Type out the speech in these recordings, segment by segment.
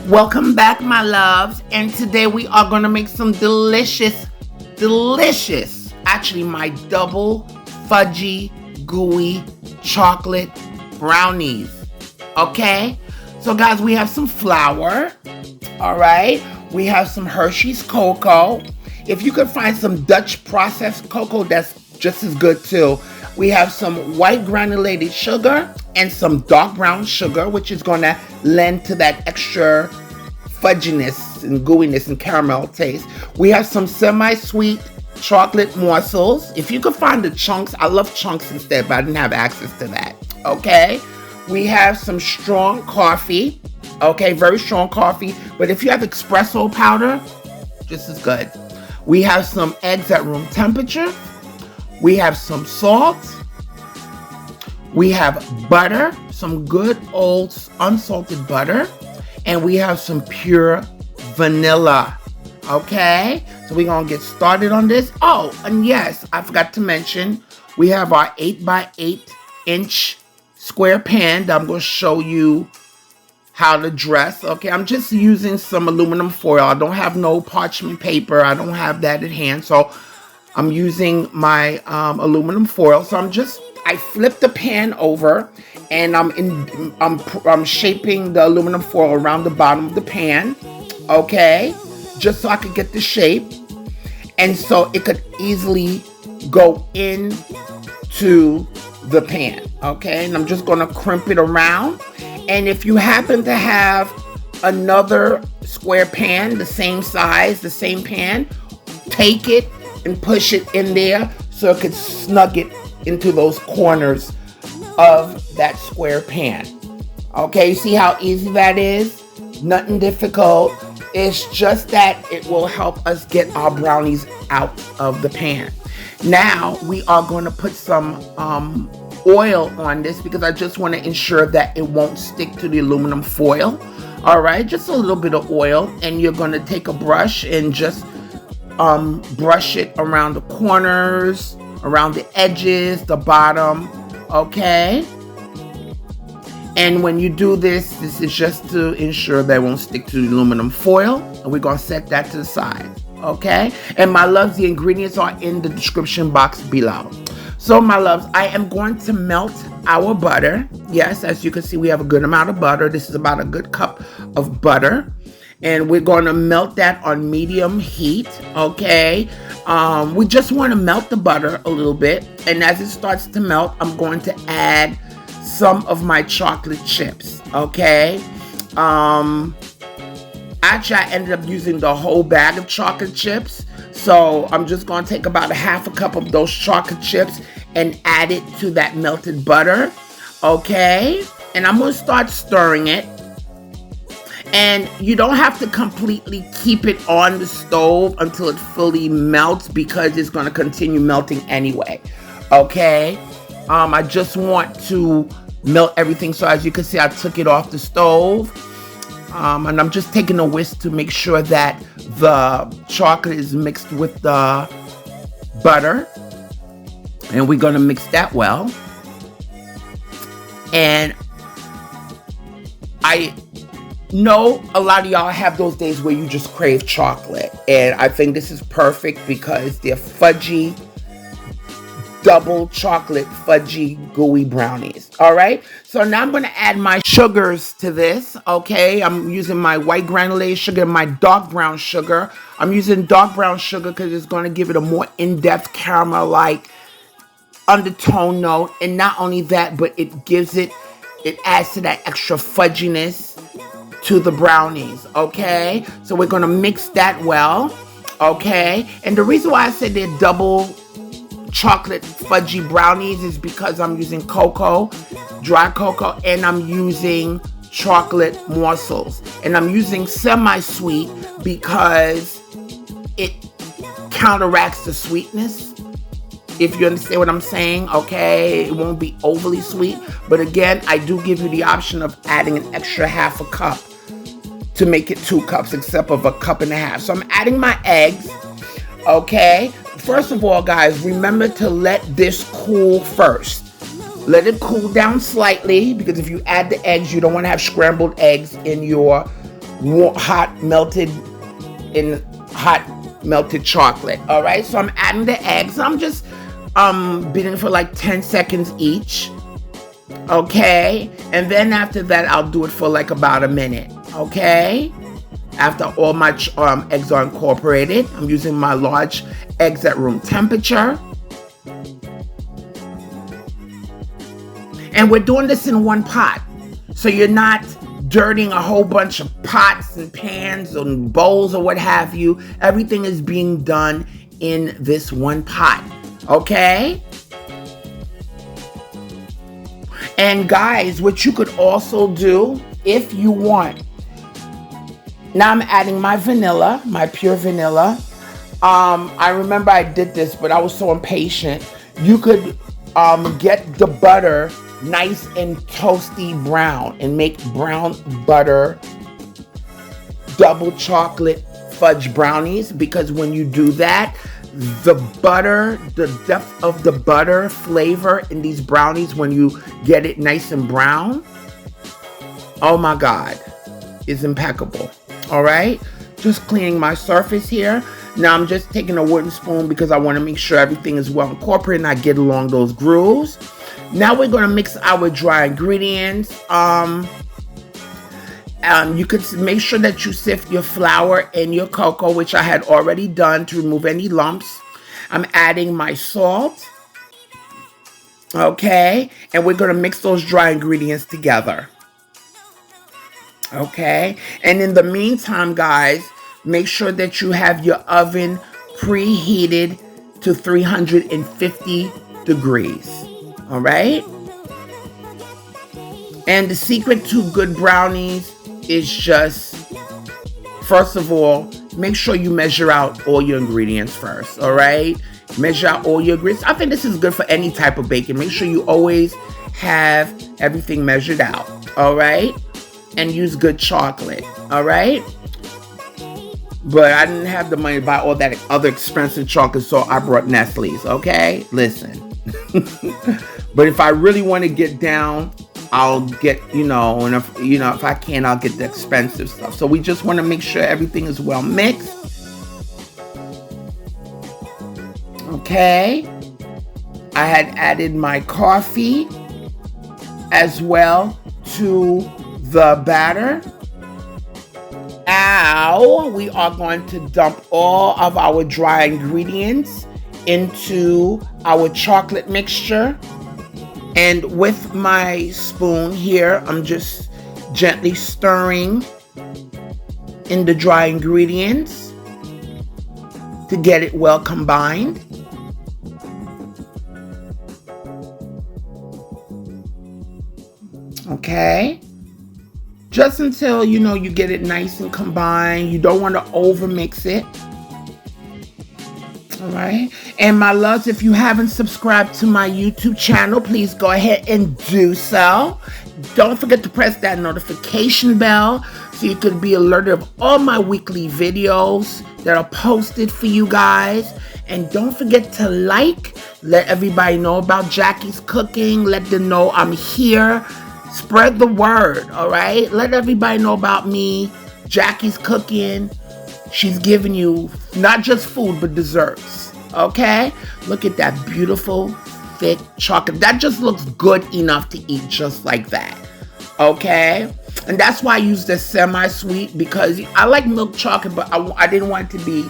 Welcome back, my loves, and today we are going to make some delicious, actually my double fudgy gooey chocolate brownies. Okay, so guys, we have some flour. All right, we have some Hershey's cocoa. If you could find some Dutch processed cocoa, that's just as good too. We have some white granulated sugar and some dark brown sugar, which is going to lend to that extra fudginess and gooiness and caramel taste. We have some semi-sweet chocolate morsels. If you could find the chunks, I love chunks instead, but I didn't have access to that. Okay, we have some strong coffee. Okay, very strong coffee, but if you have espresso powder, just as good. We have some eggs at room temperature. We have some salt. We have butter, some good old unsalted butter. And we have some pure vanilla. Okay, so we're going to get started on this. Oh, and yes, I forgot to mention, we have our 8x8" square pan that I'm going to show you how to dress. Okay, I'm just using some aluminum foil. I don't have no parchment paper. I don't have that at hand. So I'm using my aluminum foil. So I flip the pan over and I'm shaping the aluminum foil around the bottom of the pan. Okay, just so I could get the shape. And so it could easily go into the pan. Okay, and I'm just going to crimp it around. And if you happen to have another square pan, the same size, the same pan, take it and push it in there so it could snug it into those corners of that square pan. Okay, see how easy that is? Nothing difficult. It's just that it will help us get our brownies out of the pan. Now we are going to put some oil on this because I just want to ensure that it won't stick to the aluminum foil. All right, just a little bit of oil, and you're going to take a brush and just brush it around the corners, around the edges, the bottom. Okay, and when you do this, this is just to ensure that it won't stick to the aluminum foil, and we're going to set that to the side. Okay, and my loves, the ingredients are in the description box below. So my loves, I am going to melt our butter. Yes, as you can see, we have a good amount of butter. This is about a good cup of butter. And we're going to melt that on medium heat, okay? We just want to melt the butter a little bit. And as it starts to melt, I'm going to add some of my chocolate chips, okay? Actually, I ended up using the whole bag of chocolate chips. So I'm just going to take about a half a cup of those chocolate chips and add it to that melted butter, okay? And I'm going to start stirring it. And you don't have to completely keep it on the stove until it fully melts because it's going to continue melting anyway, okay? I just want to melt everything. So as you can see, I took it off the stove. And I'm just taking a whisk to make sure that the chocolate is mixed with the butter. And we're going to mix that well. And I know a lot of y'all have those days where you just crave chocolate. And I think this is perfect because they're fudgy, double chocolate fudgy gooey brownies. All right, so now I'm going to add my sugars to this. Okay, I'm using my white granulated sugar and my dark brown sugar. I'm using dark brown sugar because it's going to give it a more in-depth caramel-like undertone note. And not only that, but it adds to that extra fudginess to the brownies. Okay, so we're going to mix that well. Okay, and the reason why I said they're double chocolate fudgy brownies is because I'm using cocoa, dry cocoa, and I'm using chocolate morsels. And I'm using semi-sweet because it counteracts the sweetness. If you understand what I'm saying, okay, it won't be overly sweet. But again, I do give you the option of adding an extra half a cup to make it 2 cups, except of a cup and a half. So I'm adding my eggs, okay? First of all, guys, remember to let this cool first. Let it cool down slightly, because if you add the eggs, you don't want to have scrambled eggs in your hot melted chocolate. All right, so I'm adding the eggs. I'm just beating for like 10 seconds each. Okay, and then after that I'll do it for like about a minute. Okay, after all my eggs are incorporated, I'm using my large eggs at room temperature. And we're doing this in one pot, so you're not dirtying a whole bunch of pots and pans and bowls or what have you. Everything is being done in this one pot. Okay? And guys, what you could also do if you want. Now I'm adding my vanilla, my pure vanilla. I remember I did this, but I was so impatient. You could get the butter nice and toasty brown and make brown butter double chocolate fudge brownies, because when you do that, the butter, the depth of the butter flavor in these brownies, when you get it nice and brown, oh my God, is impeccable. All right, just cleaning my surface here. Now I'm just taking a wooden spoon because I want to make sure everything is well incorporated and I get along those grooves. Now we're going to mix our dry ingredients. You could make sure that you sift your flour and your cocoa, which I had already done, to remove any lumps. I'm adding my salt. Okay, and we're going to mix those dry ingredients together. Okay, and in the meantime, guys, make sure that you have your oven preheated to 350 degrees. All right. And the secret to good brownies is just, first of all, make sure you measure out all your ingredients first. All right. Measure out all your ingredients. I think this is good for any type of baking. Make sure you always have everything measured out. All right. And use good chocolate. All right. But I didn't have the money to buy all that other expensive chocolate, so I brought Nestle's. Okay. Listen. But if I really want to get down, I'll get, and if I can, I'll get the expensive stuff. So we just want to make sure everything is well mixed. Okay. I had added my coffee as well to the batter. Now we are going to dump all of our dry ingredients into our chocolate mixture. And with my spoon here, I'm just gently stirring in the dry ingredients to get it well combined. Okay. Just until, you get it nice and combined. You don't want to over mix it. All right. And my loves, if you haven't subscribed to my YouTube channel, please go ahead and do so. Don't forget to press that notification bell so you can be alerted of all my weekly videos that are posted for you guys. And don't forget to let everybody know about Jackie's cooking. Let them know I'm here. Spread the word, all right? Let everybody know about me, Jackie's cooking. She's giving you not just food, but desserts, okay? Look at that beautiful, thick chocolate. That just looks good enough to eat just like that, okay? And that's why I use this semi-sweet, because I like milk chocolate, but I didn't want it to be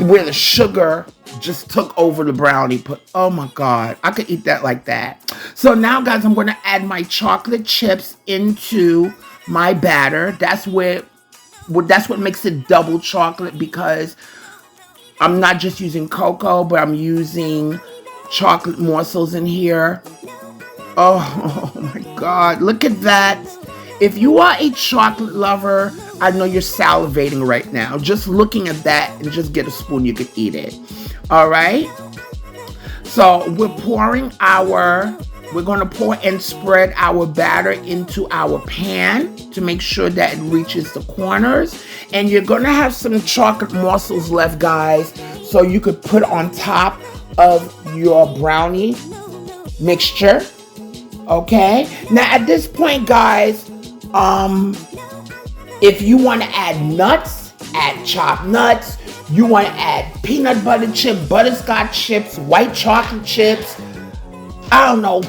where the sugar just took over the brownie. But oh my God, I could eat that like that. So now, guys, I'm going to add my chocolate chips into my batter. That's what makes it double chocolate, because I'm not just using cocoa, but I'm using chocolate morsels in here. Oh my God, look at that. If you are a chocolate lover, I know you're salivating right now. Just looking at that, and just get a spoon, you could eat it. All right. So we're going to pour and spread our batter into our pan to make sure that it reaches the corners. And you're going to have some chocolate morsels left, guys, so you could put on top of your brownie mixture. Okay. Now at this point, guys, If you want to add nuts, add chopped nuts. You want to add peanut butter chip, butterscotch chips, white chocolate chips. I don't know.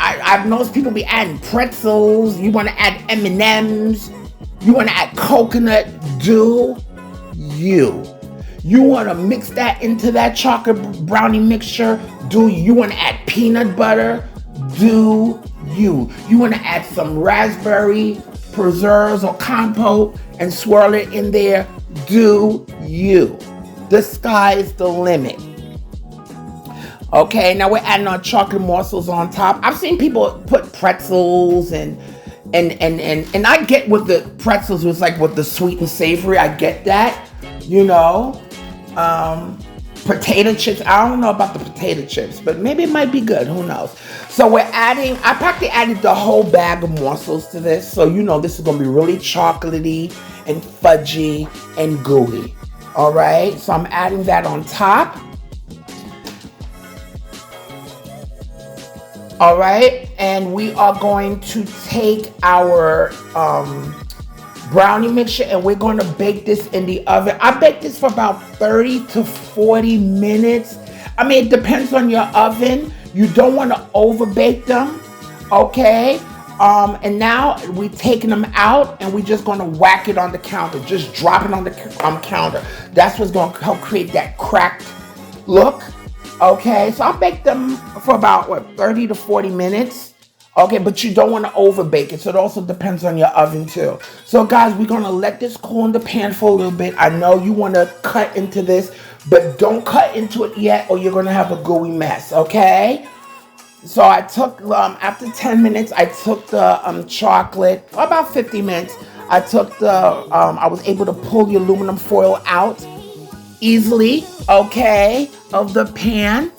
I've noticed people be adding pretzels. You want to add M&Ms. You want to add coconut. Do you. You want to mix that into that chocolate brownie mixture. Do you. You want to add peanut butter. Do you. You want to add some raspberry preserves or compote and swirl it in there. Do you. The sky is the limit. Okay, now we're adding our chocolate morsels on top. I've seen people put pretzels and I get with the pretzels was like with the sweet and savory. I get that, you know. Potato chips. I don't know about the potato chips, but maybe it might be good. Who knows? So we're adding. I practically added the whole bag of morsels to this, so you know this is gonna be really chocolatey and fudgy and gooey. All right. So I'm adding that on top. All right, and we are going to take our brownie mixture and we're going to bake this in the oven. I bake this for about 30 to 40 minutes. I mean, it depends on your oven. You don't want to over bake them, okay? And now we're taking them out and we're just going to whack it on the counter. Just drop it on the counter. That's what's going to help create that cracked look. Okay, so I'll bake them for about, 30 to 40 minutes. Okay, but you don't want to over bake it, so it also depends on your oven too. So guys, we're going to let this cool in the pan for a little bit. I know you want to cut into this, but don't cut into it yet or you're going to have a gooey mess, okay? So I took, after 10 minutes, I took the chocolate, about 50 minutes. I took the, I was able to pull the aluminum foil out easily, okay, of the pan.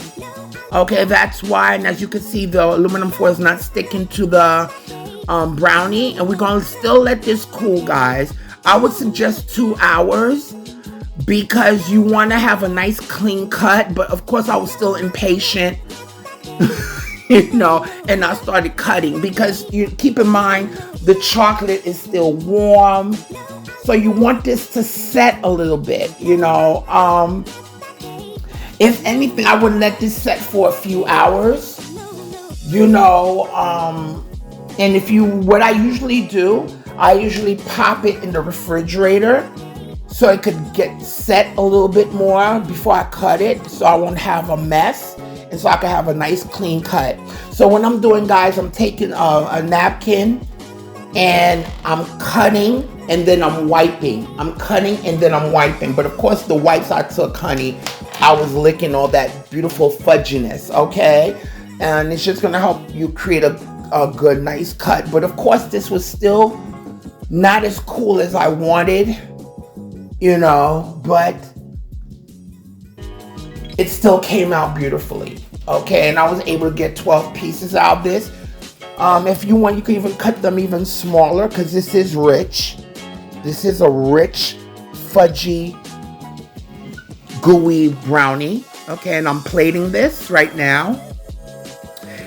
Okay, that's why, and as you can see, the aluminum foil is not sticking to the brownie. And we're going to still let this cool, guys. I would suggest 2 hours because you want to have a nice clean cut. But of course, I was still impatient, you know, and I started cutting because you keep in mind the chocolate is still warm. So you want this to set a little bit, you know. If anything, I would let this set for a few hours, you know. And if you, what I usually do, I usually pop it in the refrigerator so it could get set a little bit more before I cut it, so I won't have a mess and so I can have a nice clean cut. So what I'm doing, guys, I'm taking a napkin and I'm cutting and then I'm wiping. I'm cutting and then I'm wiping. But of course the wipes I took, honey, I was licking all that beautiful fudginess, okay? And it's just gonna help you create a good, nice cut. But of course this was still not as cool as I wanted, you know, but it still came out beautifully, okay? And I was able to get 12 pieces out of this. If you want, you can even cut them even smaller because this is rich. This is a rich, fudgy, gooey brownie. Okay, and I'm plating this right now.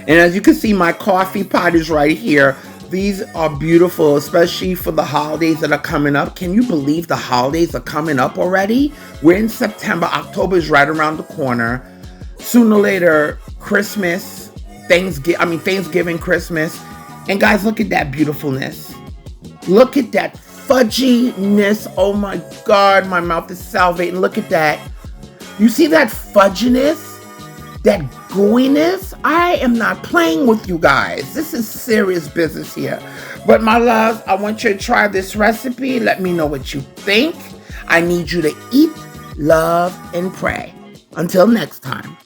And as you can see, my coffee pot is right here. These are beautiful, especially for the holidays that are coming up. Can you believe the holidays are coming up already? We're in September. October is right around the corner. Sooner or later, Christmas, Thanksgiving, Christmas. And guys, look at that beautifulness. Look at that fudginess. Oh my God, my mouth is salivating. Look at that. You see that fudginess? That gooiness? I am not playing with you guys. This is serious business here. But my loves, I want you to try this recipe. Let me know what you think. I need you to eat, love, and pray. Until next time.